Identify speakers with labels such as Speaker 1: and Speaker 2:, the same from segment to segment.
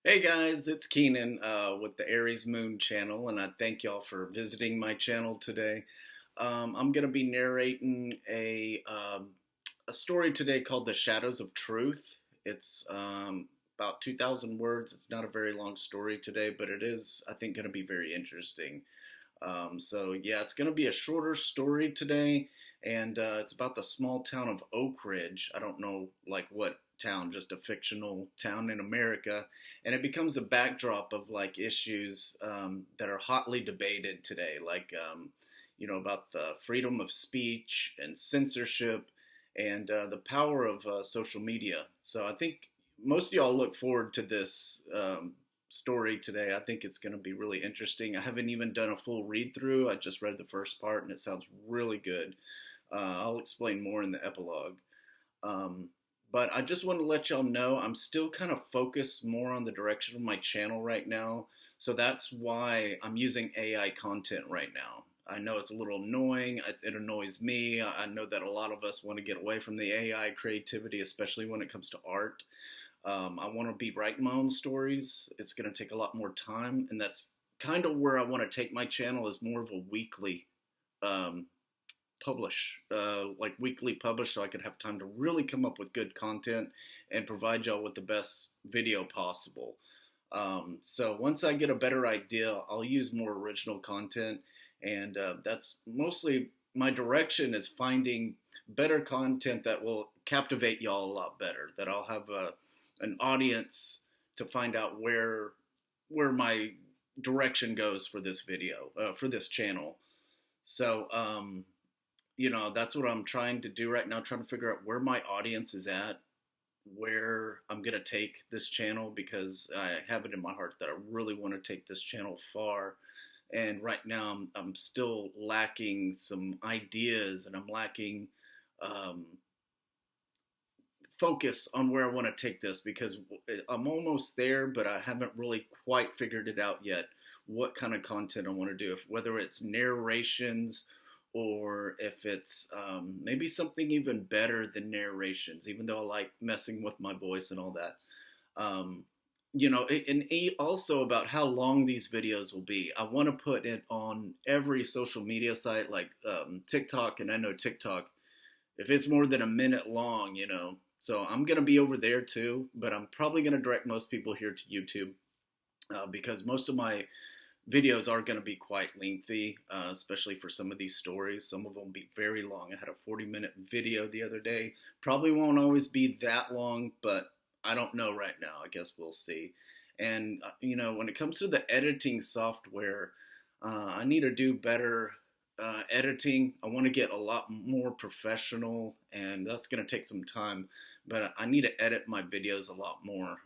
Speaker 1: Hey guys, it's Keenan with the Aries Moon channel, and I thank y'all for visiting my channel today. I'm going to be narrating a story today called The Shadows of Truth. It's about 2,000 words. It's not a very long story today, but it is, I think, going to be very interesting. Yeah, it's going to be a shorter story today, and it's about the small town of Oakridge. I don't know like what town, just a fictional town in America, and it becomes the backdrop of like issues that are hotly debated today, like about the freedom of speech and censorship, and the power of social media. So I think most of y'all look forward to this story today. I think it's going to be really interesting. I haven't even done a full read through. I just read the first part and it sounds really good. I'll explain more in the epilogue. Um, but I just want to let y'all know I'm still kind of focused more on the direction of my channel right now. So that's why I'm using AI content right now. I know it's a little annoying. It annoys me. I know that a lot of us want to get away from the AI creativity, especially when it comes to art. I want to be writing my own stories. It's going to take a lot more time, and that's kind of where I want to take my channel is more of a weekly um, like weekly publish, so I could have time to really come up with good content and provide y'all with the best video possible. So once I get a better idea, I'll use more original content, and that's mostly my direction is finding better content that will captivate y'all a lot better. That I'll have an audience to find out where my direction goes for this video for this channel. So that's what I'm trying to do right now, trying to figure out where my audience is at, where I'm going to take this channel, because I have it in my heart that I really want to take this channel far. And right now I'm still lacking some ideas, and I'm lacking um, focus on where I want to take this, because I'm almost there, but I haven't really quite figured it out yet what kind of content I want to do, whether it's narrations or if it's maybe something even better than narrations, even though I like messing with my voice and all that. Um, and also about how long these videos will be. I want to put it on every social media site like TikTok, and I know TikTok, if it's more than a minute long, so I'm going to be over there too, but I'm probably going to direct most people here to YouTube because most of my videos are going to be quite lengthy, especially for some of these stories. Some of them will be very long. I had a 40-minute video the other day. Probably won't always be that long, but I don't know right now. I guess we'll see. And, when it comes to the editing software, I need to do better editing. I want to get a lot more professional, and that's going to take some time. But I need to edit my videos a lot more.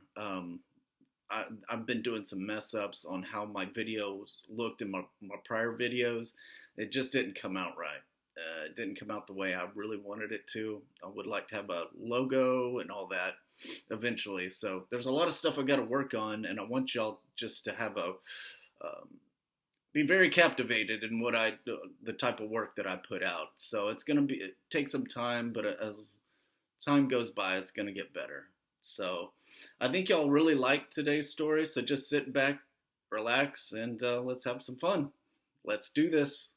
Speaker 1: I've been doing some mess ups on how my videos looked in my prior videos. It just didn't come out right. It didn't come out the way I really wanted it to. I would like to have a logo and all that eventually. So there's a lot of stuff I got to work on, and I want y'all just to have be very captivated in the type of work that I put out. So it take some time, but as time goes by, it's gonna get better. So I think y'all really like today's story. So just sit back, relax, and let's have some fun. Let's do this.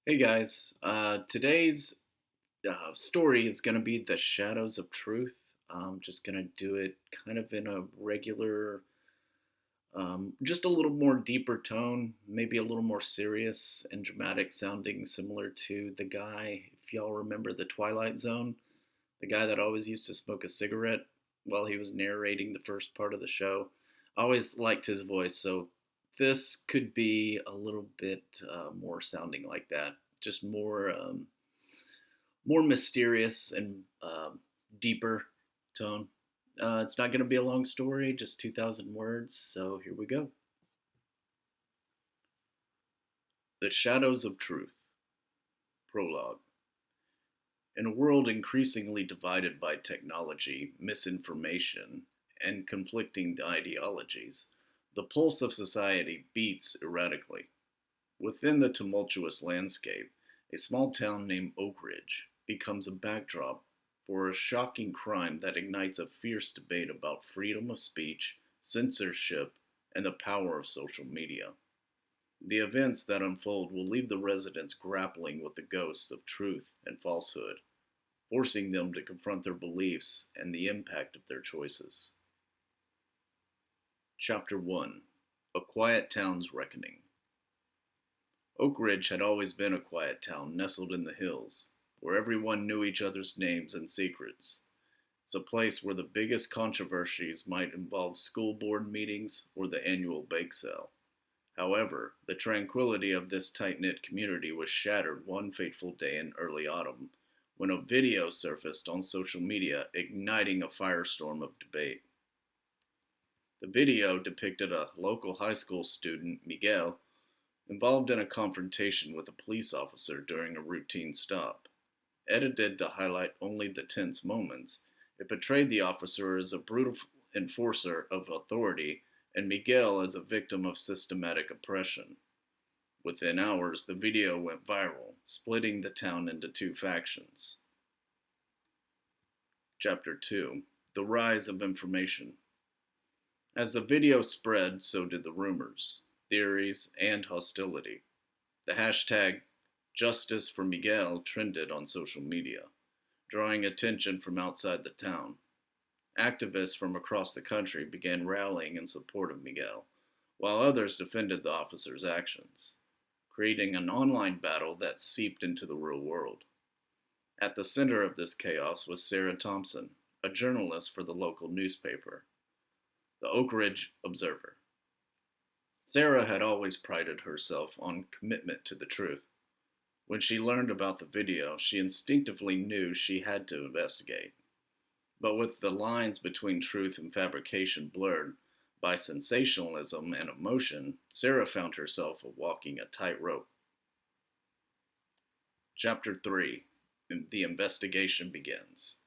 Speaker 1: Hey guys, today's story is going to be The Shadows of Truth. I'm just going to do it kind of in a regular, just a little more deeper tone, maybe a little more serious and dramatic sounding, similar to the guy, if y'all remember the Twilight Zone, the guy that always used to smoke a cigarette while he was narrating the first part of the show. I always liked his voice, so this could be a little bit more sounding like that, just more mysterious and deeper tone. It's not going to be a long story, just 2,000 words, so here we go. The Shadows of Truth. Prologue. In a world increasingly divided by technology, misinformation, and conflicting ideologies, the pulse of society beats erratically. Within the tumultuous landscape, a small town named Oakridge becomes a backdrop for a shocking crime that ignites a fierce debate about freedom of speech, censorship, and the power of social media. The events that unfold will leave the residents grappling with the ghosts of truth and falsehood, forcing them to confront their beliefs and the impact of their choices. Chapter 1. A Quiet Town's Reckoning. Oakridge had always been a quiet town nestled in the hills, where everyone knew each other's names and secrets. It's a place where the biggest controversies might involve school board meetings or the annual bake sale. However, the tranquility of this tight-knit community was shattered one fateful day in early autumn when a video surfaced on social media igniting a firestorm of debate. The video depicted a local high school student, Miguel, involved in a confrontation with a police officer during a routine stop. Edited to highlight only the tense moments, it portrayed the officer as a brutal enforcer of authority and Miguel as a victim of systematic oppression. Within hours, the video went viral, splitting the town into two factions. Chapter 2. The Rise of Information. As the video spread, so did the rumors, theories, and hostility. The hashtag Justice for Miguel trended on social media, drawing attention from outside the town. Activists from across the country began rallying in support of Miguel, while others defended the officer's actions, creating an online battle that seeped into the real world. At the center of this chaos was Sarah Thompson, a journalist for the local newspaper, the Oakridge Observer. Sarah had always prided herself on commitment to the truth. When she learned about the video, she instinctively knew she had to investigate. But with the lines between truth and fabrication blurred by sensationalism and emotion, Sarah found herself walking a tightrope. Chapter 3. The Investigation Begins.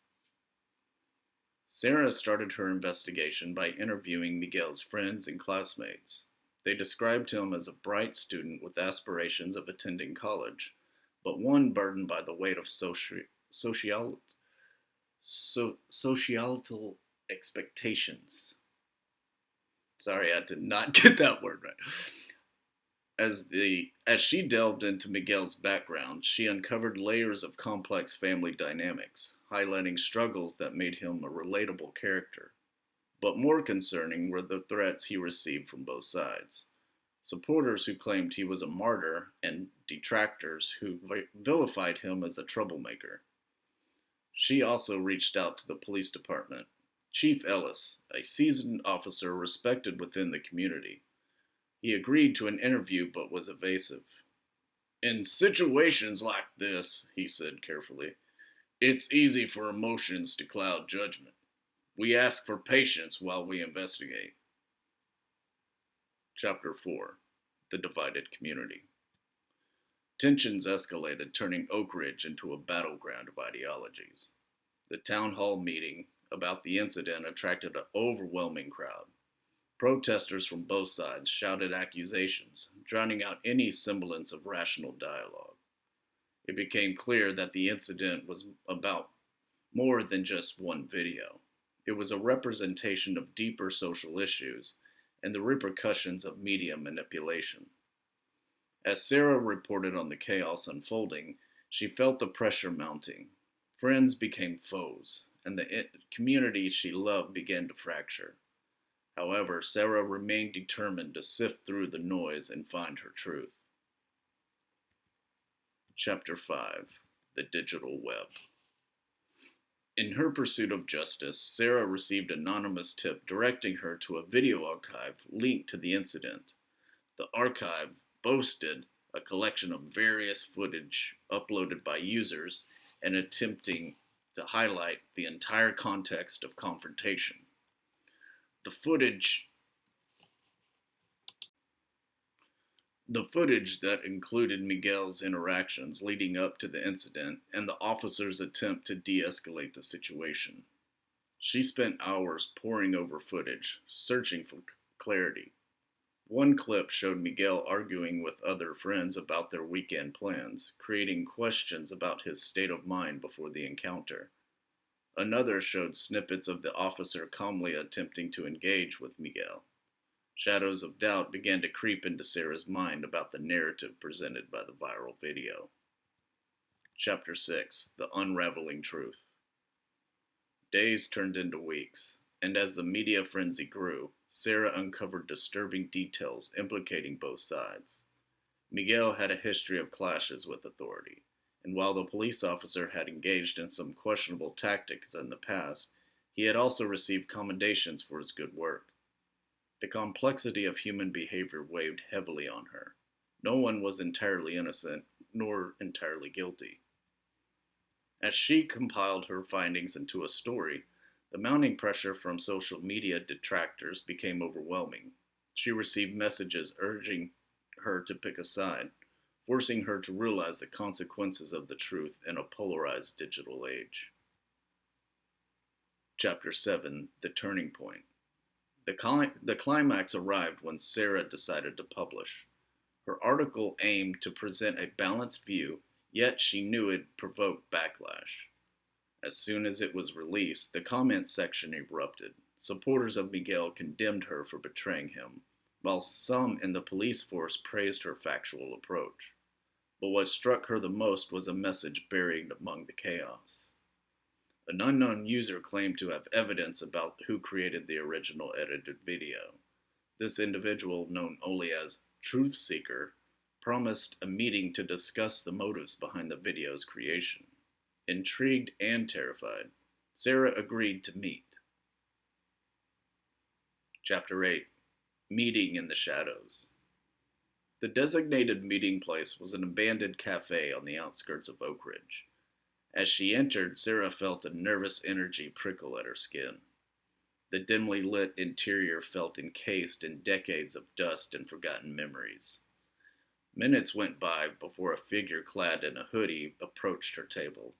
Speaker 1: Sarah started her investigation by interviewing Miguel's friends and classmates. They described him as a bright student with aspirations of attending college, but one burdened by the weight of societal expectations. Sorry, I did not get that word right. As she delved into Miguel's background, she uncovered layers of complex family dynamics, highlighting struggles that made him a relatable character. But more concerning were the threats he received from both sides. Supporters who claimed he was a martyr, and detractors who vilified him as a troublemaker. She also reached out to the police department. Chief Ellis, a seasoned officer respected within the community. He agreed to an interview but was evasive. In situations like this, he said carefully, it's easy for emotions to cloud judgment. We ask for patience while we investigate. Chapter 4. The Divided Community. Tensions escalated, turning Oakridge into a battleground of ideologies. The town hall meeting about the incident attracted an overwhelming crowd. Protesters from both sides shouted accusations, drowning out any semblance of rational dialogue. It became clear that the incident was about more than just one video. It was a representation of deeper social issues and the repercussions of media manipulation. As Sarah reported on the chaos unfolding, she felt the pressure mounting. Friends became foes, and the community she loved began to fracture. However, Sarah remained determined to sift through the noise and find her truth. Chapter 5. The Digital Web. In her pursuit of justice, Sarah received an anonymous tip directing her to a video archive linked to the incident. The archive boasted a collection of various footage uploaded by users and attempting to highlight the entire context of confrontation. The footage The footage that included Miguel's interactions leading up to the incident and the officer's attempt to de escalate the situation. She spent hours poring over footage, searching for clarity. One clip showed Miguel arguing with other friends about their weekend plans, creating questions about his state of mind before the encounter. Another showed snippets of the officer calmly attempting to engage with Miguel. Shadows of doubt began to creep into Sarah's mind about the narrative presented by the viral video. Chapter 6: The Unraveling Truth. Days turned into weeks, and as the media frenzy grew, Sarah uncovered disturbing details implicating both sides. Miguel had a history of clashes with authority, and while the police officer had engaged in some questionable tactics in the past, he had also received commendations for his good work. The complexity of human behavior weighed heavily on her. No one was entirely innocent, nor entirely guilty. As she compiled her findings into a story, the mounting pressure from social media detractors became overwhelming. She received messages urging her to pick a side, forcing her to realize the consequences of the truth in a polarized digital age. Chapter 7: The Turning Point. The climax arrived when Sarah decided to publish. Her article aimed to present a balanced view, yet she knew it provoked backlash. As soon as it was released, the comments section erupted. Supporters of Miguel condemned her for betraying him, while some in the police force praised her factual approach. But what struck her the most was a message buried among the chaos. An unknown user claimed to have evidence about who created the original edited video. This individual, known only as Truth Seeker, promised a meeting to discuss the motives behind the video's creation. Intrigued and terrified, Sarah agreed to meet. Chapter 8: Meeting in the Shadows. The designated meeting place was an abandoned cafe on the outskirts of Oakridge. As she entered, Sarah felt a nervous energy prickle at her skin. The dimly lit interior felt encased in decades of dust and forgotten memories. Minutes went by before a figure clad in a hoodie approached her table.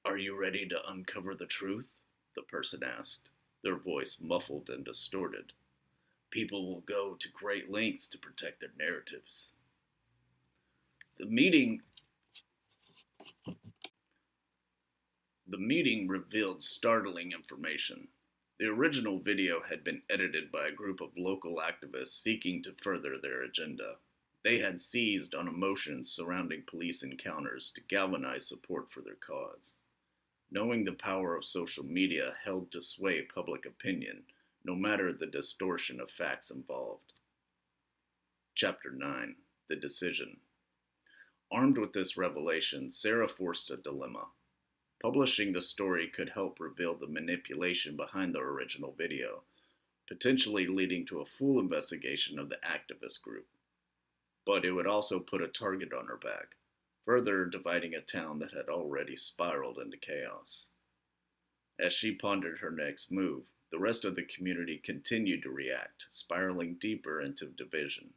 Speaker 1: "Are you ready to uncover the truth?" the person asked, their voice muffled and distorted. "People will go to great lengths to protect their narratives." The meeting revealed startling information. The original video had been edited by a group of local activists seeking to further their agenda. They had seized on emotions surrounding police encounters to galvanize support for their cause. Knowing the power of social media held to sway public opinion, no matter the distortion of facts involved. Chapter 9: The Decision. Armed with this revelation, Sarah faced a dilemma. Publishing the story could help reveal the manipulation behind the original video, potentially leading to a full investigation of the activist group. But it would also put a target on her back, further dividing a town that had already spiraled into chaos. As she pondered her next move, the rest of the community continued to react, spiraling deeper into division.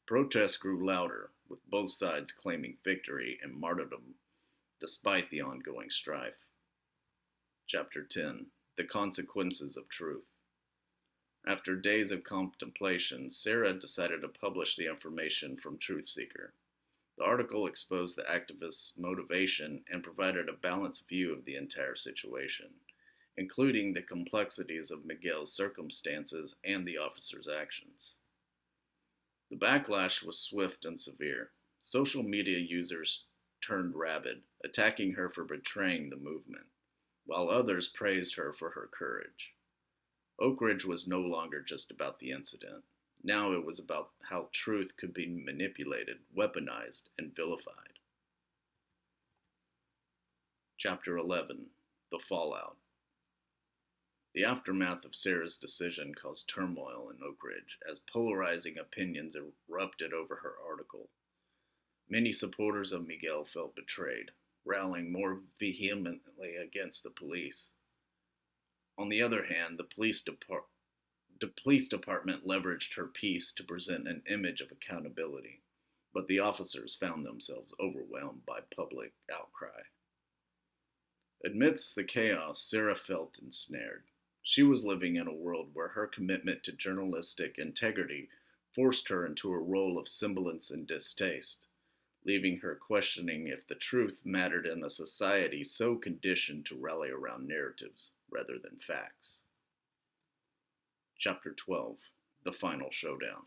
Speaker 1: Protests grew louder, with both sides claiming victory and martyrdom despite the ongoing strife. Chapter 10: The Consequences of Truth. After days of contemplation, Sarah decided to publish the information from Truth Seeker. The article exposed the activists' motivation and provided a balanced view of the entire situation, including the complexities of Miguel's circumstances and the officer's actions. The backlash was swift and severe. Social media users turned rabid, attacking her for betraying the movement, while others praised her for her courage. Oakridge was no longer just about the incident. Now it was about how truth could be manipulated, weaponized, and vilified. Chapter 11: The Fallout. The aftermath of Sarah's decision caused turmoil in Oakridge as polarizing opinions erupted over her article. Many supporters of Miguel felt betrayed, rallying more vehemently against the police. On the other hand, the police department leveraged her piece to present an image of accountability, but the officers found themselves overwhelmed by public outcry. Amidst the chaos, Sarah felt ensnared. She was living in a world where her commitment to journalistic integrity forced her into a role of semblance and distaste, leaving her questioning if the truth mattered in a society so conditioned to rally around narratives rather than facts. Chapter 12: The Final Showdown.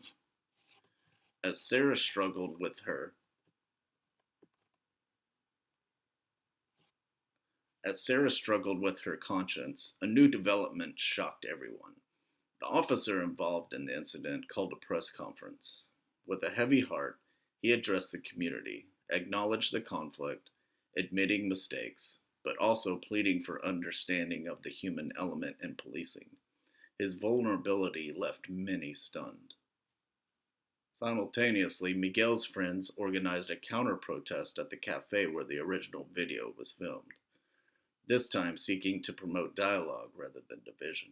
Speaker 1: As Sarah struggled with her As Sarah struggled with her conscience, a new development shocked everyone. The officer involved in the incident called a press conference. With a heavy heart, he addressed the community, acknowledged the conflict, admitting mistakes, but also pleading for understanding of the human element in policing. His vulnerability left many stunned. Simultaneously, Miguel's friends organized a counter protest at the cafe where the original video was filmed, this time seeking to promote dialogue rather than division.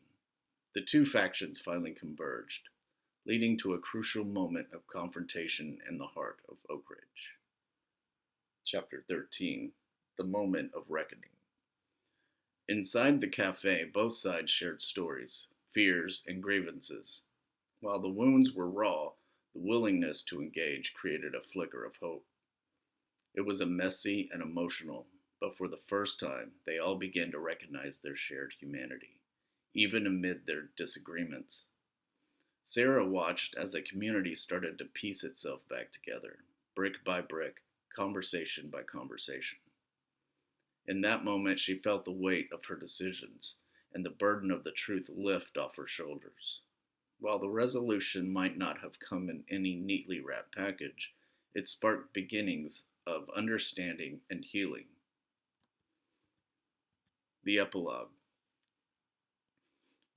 Speaker 1: The two factions finally converged, leading to a crucial moment of confrontation in the heart of Oakridge. Chapter 13: The Moment of Reckoning. Inside the cafe, both sides shared stories, fears, and grievances. While the wounds were raw, the willingness to engage created a flicker of hope. It was a messy and emotional, but for the first time, they all began to recognize their shared humanity, even amid their disagreements. Sarah watched as the community started to piece itself back together, brick by brick, conversation by conversation. In that moment, she felt the weight of her decisions and the burden of the truth lift off her shoulders. While the resolution might not have come in any neatly wrapped package, it sparked beginnings of understanding and healing. The epilogue.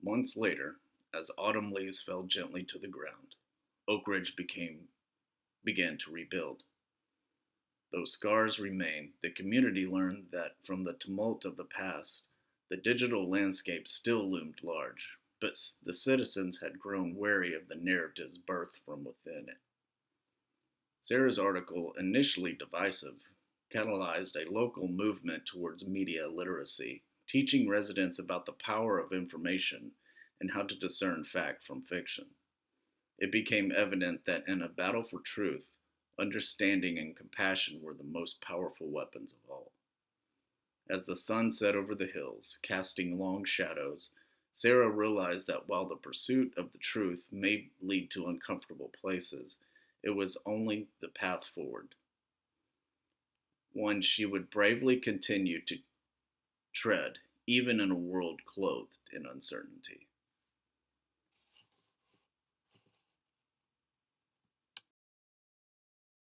Speaker 1: Months later, as autumn leaves fell gently to the ground, Oakridge began to rebuild. Though scars remain, the community learned that from the tumult of the past, the digital landscape still loomed large, but the citizens had grown wary of the narratives birthed from within it. Sarah's article, initially divisive, catalyzed a local movement towards media literacy, teaching residents about the power of information and how to discern fact from fiction. It became evident that in a battle for truth, understanding and compassion were the most powerful weapons of all. As the sun set over the hills, casting long shadows, Sarah realized that while the pursuit of the truth may lead to uncomfortable places, it was only the path forward, one she would bravely continue to tread, even in a world clothed in uncertainty.